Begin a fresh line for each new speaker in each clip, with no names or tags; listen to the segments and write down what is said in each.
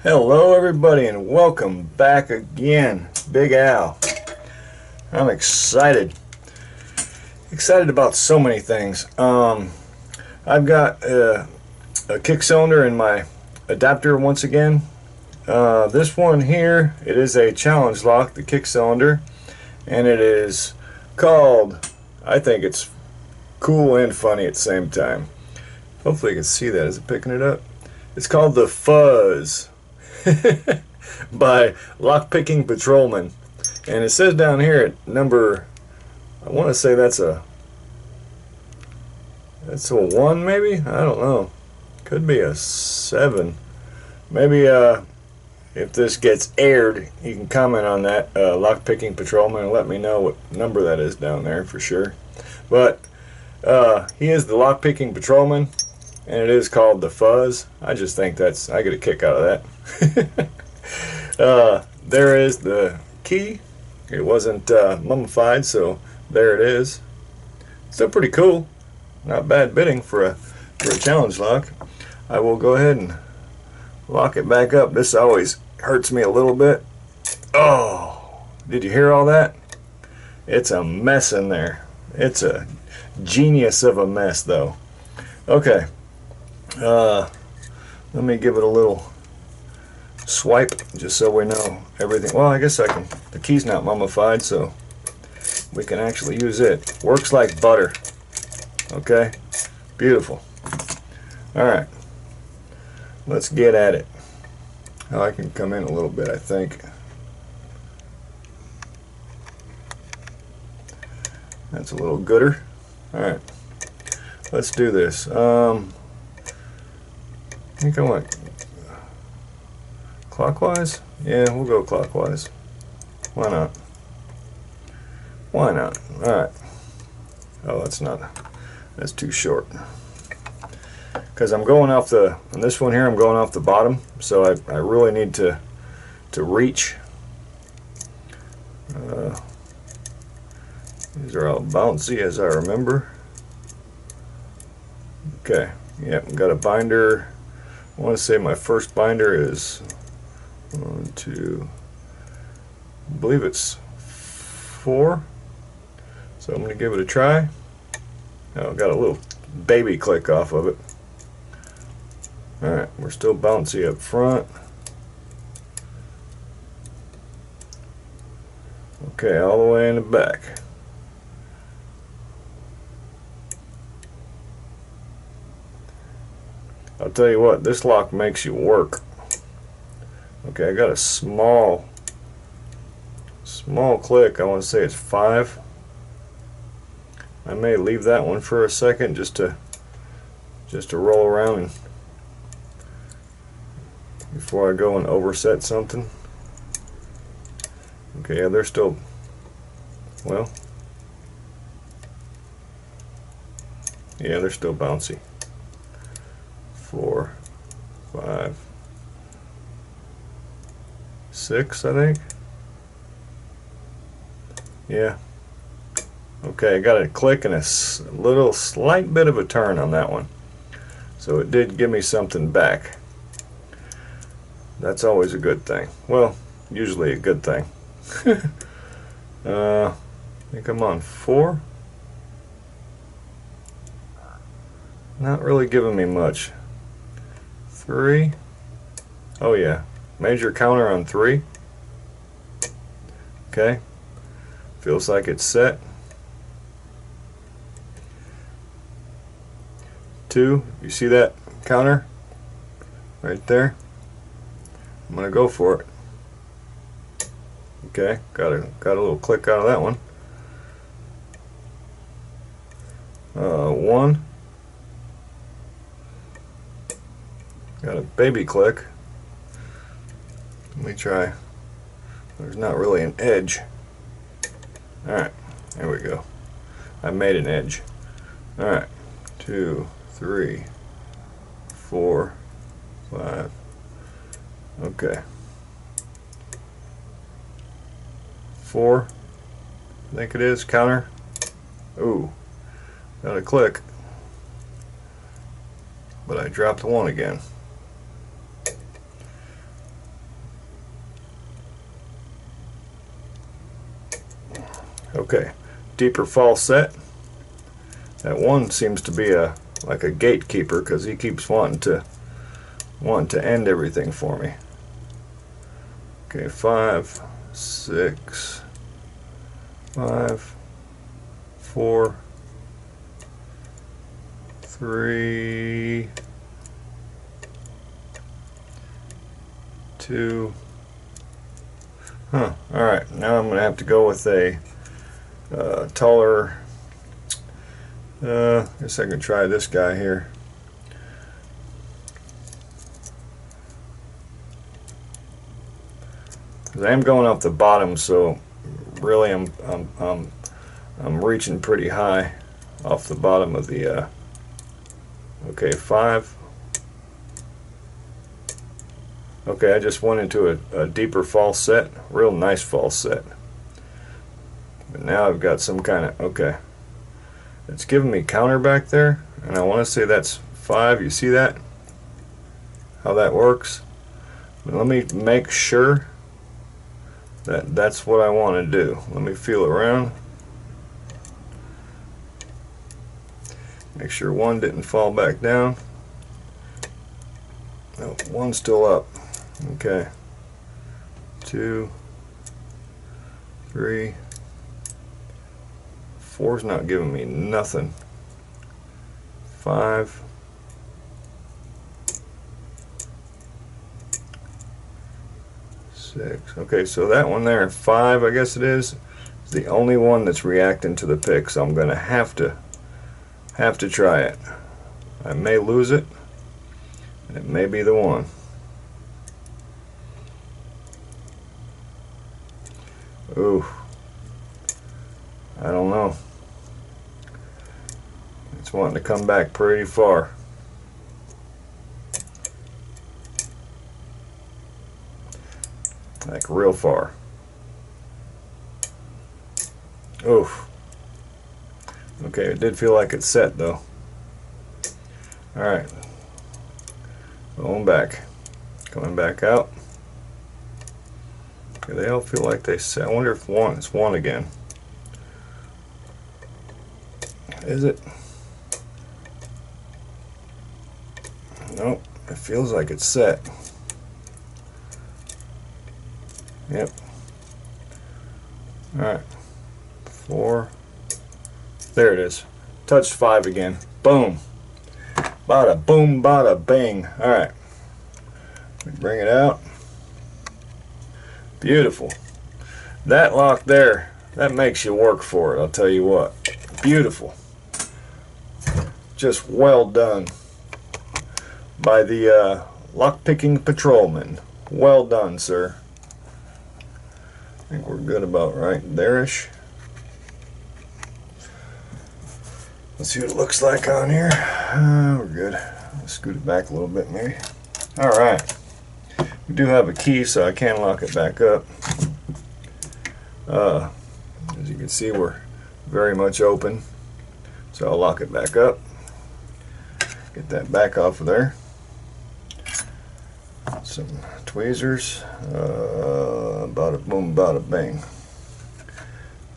Hello everybody and welcome back again. Big Al. I'm excited about so many things. I've got a kick cylinder in my adapter once again. This one here, it is a challenge lock, the kick cylinder, and it is called, I think it's cool and funny at the same time. Hopefully you can see that. Is it picking it up? It's called the Fuzz by Lock Picking Patrolman, and it says down here at number, I want to say that's a 1 maybe, I don't know, could be a 7 maybe. If this gets aired, you can comment on that, Lock Picking Patrolman, and let me know what number that is down there for sure. But he is the Lock Picking Patrolman, and it is called the Fuzz. I just think I get a kick out of that. There is the key. It wasn't mummified, so there it is. Still pretty cool. Not bad bidding for a challenge lock. I will go ahead and lock it back up. This always hurts me a little bit. Oh, did you hear all that? It's a mess in there. It's a genius of a mess though. Okay, let me give it a little swipe just so we know everything. Well, I guess I can. The key's not mummified, so we can actually use it. Works like butter. Okay, beautiful. Alright, let's get at it. Oh, I can come in a little bit, I think. That's a little gooder. Alright, let's do this. I think I went clockwise? Yeah, we'll go clockwise. Why not? Why not? Alright. Oh, that's too short. Because I'm going off on this one here, I'm going off the bottom, so I really need to reach. These are all bouncy as I remember. Okay, yep, got a binder. I want to say my first binder is 1, 2, I believe it's 4. So I'm going to give it a try. Oh, got a little baby click off of it. Alright, we're still bouncy up front. Okay, all the way in the back. I'll tell you what, this lock makes you work. Okay, I got a small click. I want to say it's 5. I may leave that one for a second just to roll around and before I go and overset something. Okay, yeah, they're still, well, yeah, they're still bouncy. 4, 5, 6, I think. Yeah. Okay, I got a click and a little slight bit of a turn on that one. So it did give me something back. That's always a good thing. Well, usually a good thing. I think I'm on 4. Not really giving me much. 3. Oh yeah, major counter on 3. Okay, feels like it's set. 2, you see that counter right there? I'm gonna go for it. Okay, got a little click out of that one. 1, got a baby click. Let me try. There's not really an edge. Alright, there we go. I made an edge. Alright, 2, 3, 4, 5. Okay. 4, I think it is, counter. Ooh, got a click. But I dropped the 1 again. Okay, deeper false set. That one seems to be like a gatekeeper because he keeps wanting to end everything for me. Okay, 5, 6, 5, 4, 3, 2. Alright, now I'm going to have to go with a taller. Guess I can try this guy here. Because I am going off the bottom, so really I'm reaching pretty high off the bottom of the. Okay, 5. Okay, I just went into a deeper false set, real nice false set. But now I've got some kind of, okay, it's giving me counter back there, and I want to say that's 5. You see that? How that works? But let me make sure that that's what I want to do. Let me feel around. Make sure 1 didn't fall back down. No, 1's still up. Okay. 2, 3, 4's not giving me nothing. 5. 6. Okay, so that one there, 5, I guess it is the only one that's reacting to the pick. So I'm going to have to try it. I may lose it, and it may be the one. Ooh, I don't know. It's wanting to come back pretty far. Like real far. Oof. Okay, it did feel like it's set though. Alright. Going back. Coming back out. Okay, they all feel like they set. I wonder if it's 1 again. Is it? Nope. It feels like it's set. Yep. Alright. 4. There it is. Touched 5 again. Boom. Bada boom, bada bing. Alright. Bring it out. Beautiful. That lock there, that makes you work for it, I'll tell you what. Beautiful. Just well done by the Lock Picking Patrolman. Well done, sir. I think we're good about right there-ish. Let's see what it looks like on here. We're good. Let's scoot it back a little bit maybe. Alright. We do have a key, so I can lock it back up. As you can see, we're very much open. So I'll lock it back up. Get that back off of there. Some tweezers. Bada boom, bada bang.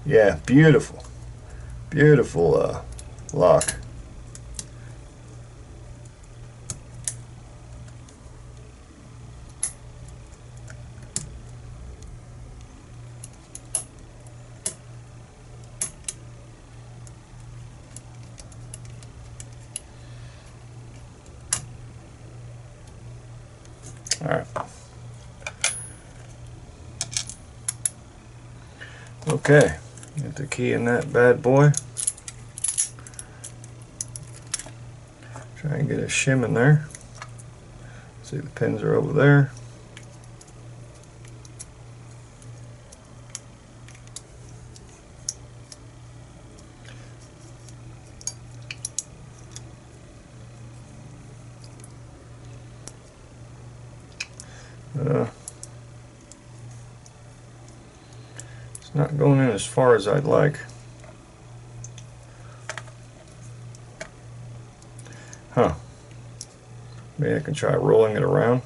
Yeah, beautiful. Beautiful lock. Alright. Okay, get the key in that bad boy. Try and get a shim in there. See, the pins are over there. It's not going in as far as I'd like. Huh. Maybe I can try rolling it around.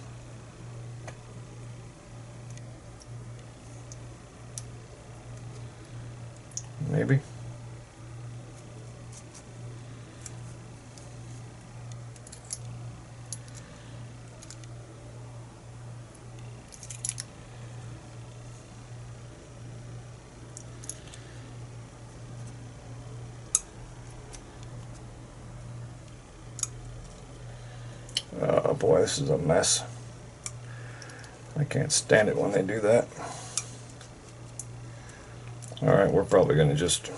maybe. Oh boy, this is a mess. I can't stand it when they do that. Alright, we're probably going to just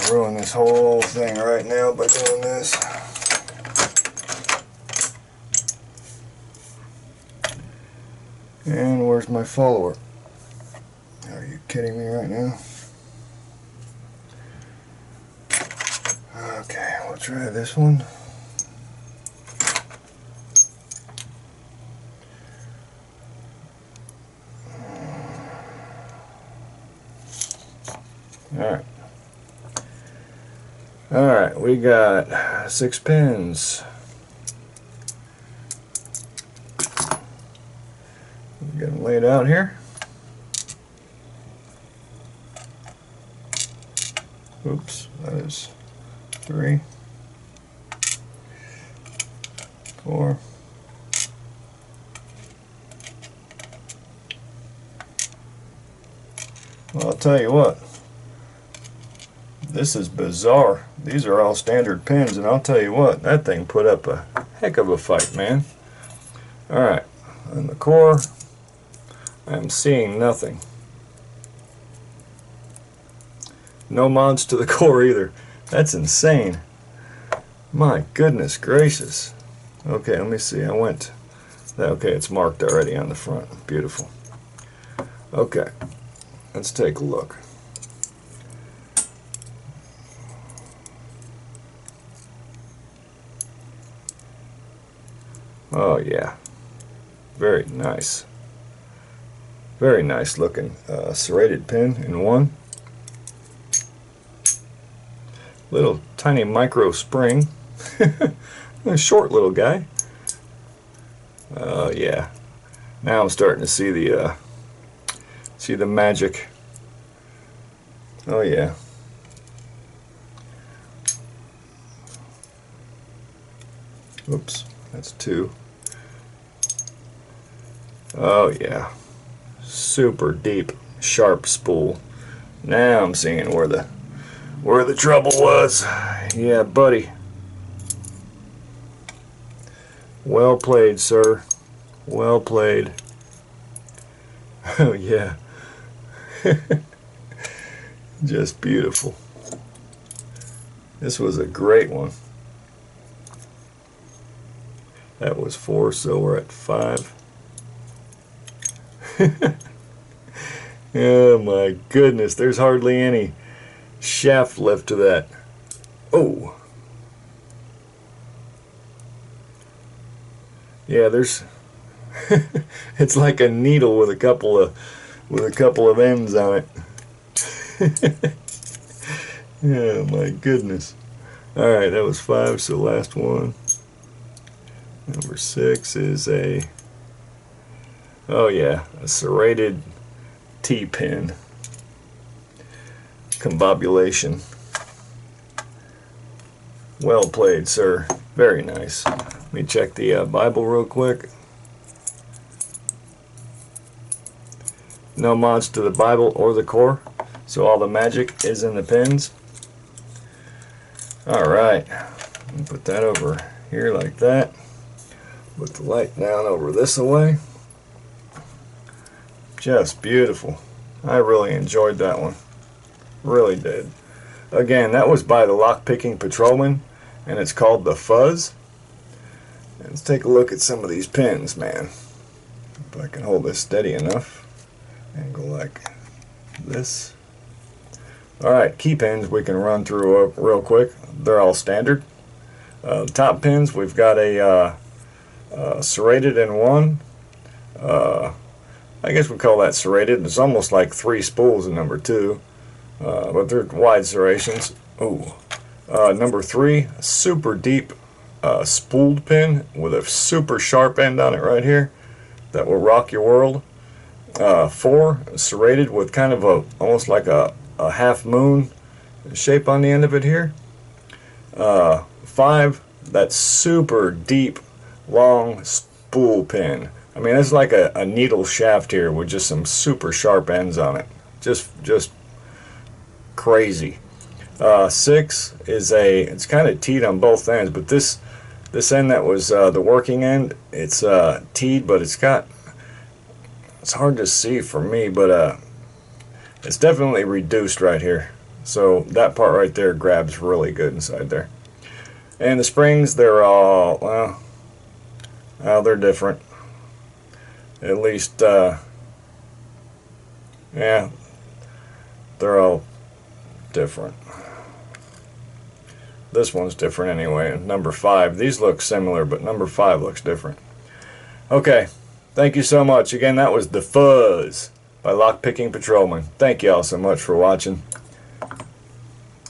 ruin this whole thing right now by doing this. And where's my follower? Are you kidding me right now? Okay, we'll try this one. Alright, we got 6 pins. Get them laid out here. Oops, that is 3, 4. Well, I'll tell you what. This is bizarre. These are all standard pins, and I'll tell you what, that thing put up a heck of a fight, man. Alright, on the core, I'm seeing nothing. No mods to the core either. That's insane. My goodness gracious. Okay, let me see. Okay, it's marked already on the front. Beautiful. Okay, let's take a look. Oh yeah, very nice. Very nice looking serrated pin in one. Little tiny micro spring. A short little guy. Oh yeah. Now I'm starting to see the magic. Oh yeah. Oops, that's 2. Oh yeah. Super deep, sharp spool. Now I'm seeing where the trouble was. Yeah, buddy. Well played, sir. Well played. Oh yeah. Just beautiful. This was a great one. That was 4, so we're at 5. Oh my goodness, there's hardly any shaft left to that. Oh. Yeah, there's it's like a needle with a couple of ends on it. Oh my goodness. Alright, that was 5, so last one. Number 6 is oh yeah, a serrated T-pin. Combobulation. Well played, sir. Very nice. Let me check the Bible real quick. No mods to the Bible or the core, so all the magic is in the pins. Alright, put that over here like that. Put the light down over this away. Just beautiful. I really enjoyed that one. Really did. Again, that was by the Lock Picking Patrolman, and it's called the Fuzz. And let's take a look at some of these pins, man. If I can hold this steady enough and go like this. Alright, key pins we can run through real quick. They're all standard. Top pins, we've got a serrated in one. I guess we call that serrated. It's almost like 3 spools in number 2, but they're wide serrations. Ooh, number 3, super deep spooled pin with a super sharp end on it right here that will rock your world. 4 serrated with kind of a almost like a half moon shape on the end of it here. 5, that super deep long spool pin. I mean, it's like a needle shaft here with just some super sharp ends on it. Just crazy. 6 is it's kind of teed on both ends, but this end that was the working end, it's teed, but it's hard to see for me, but it's definitely reduced right here. So that part right there grabs really good inside there. And the springs, they're all, well, they're different. At least, yeah, they're all different. This one's different anyway. Number 5. These look similar, but number 5 looks different. Okay, thank you so much. Again, that was the Fuzz by Lock Picking Patrolman. Thank you all so much for watching.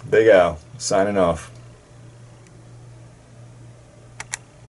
Big Al, signing off.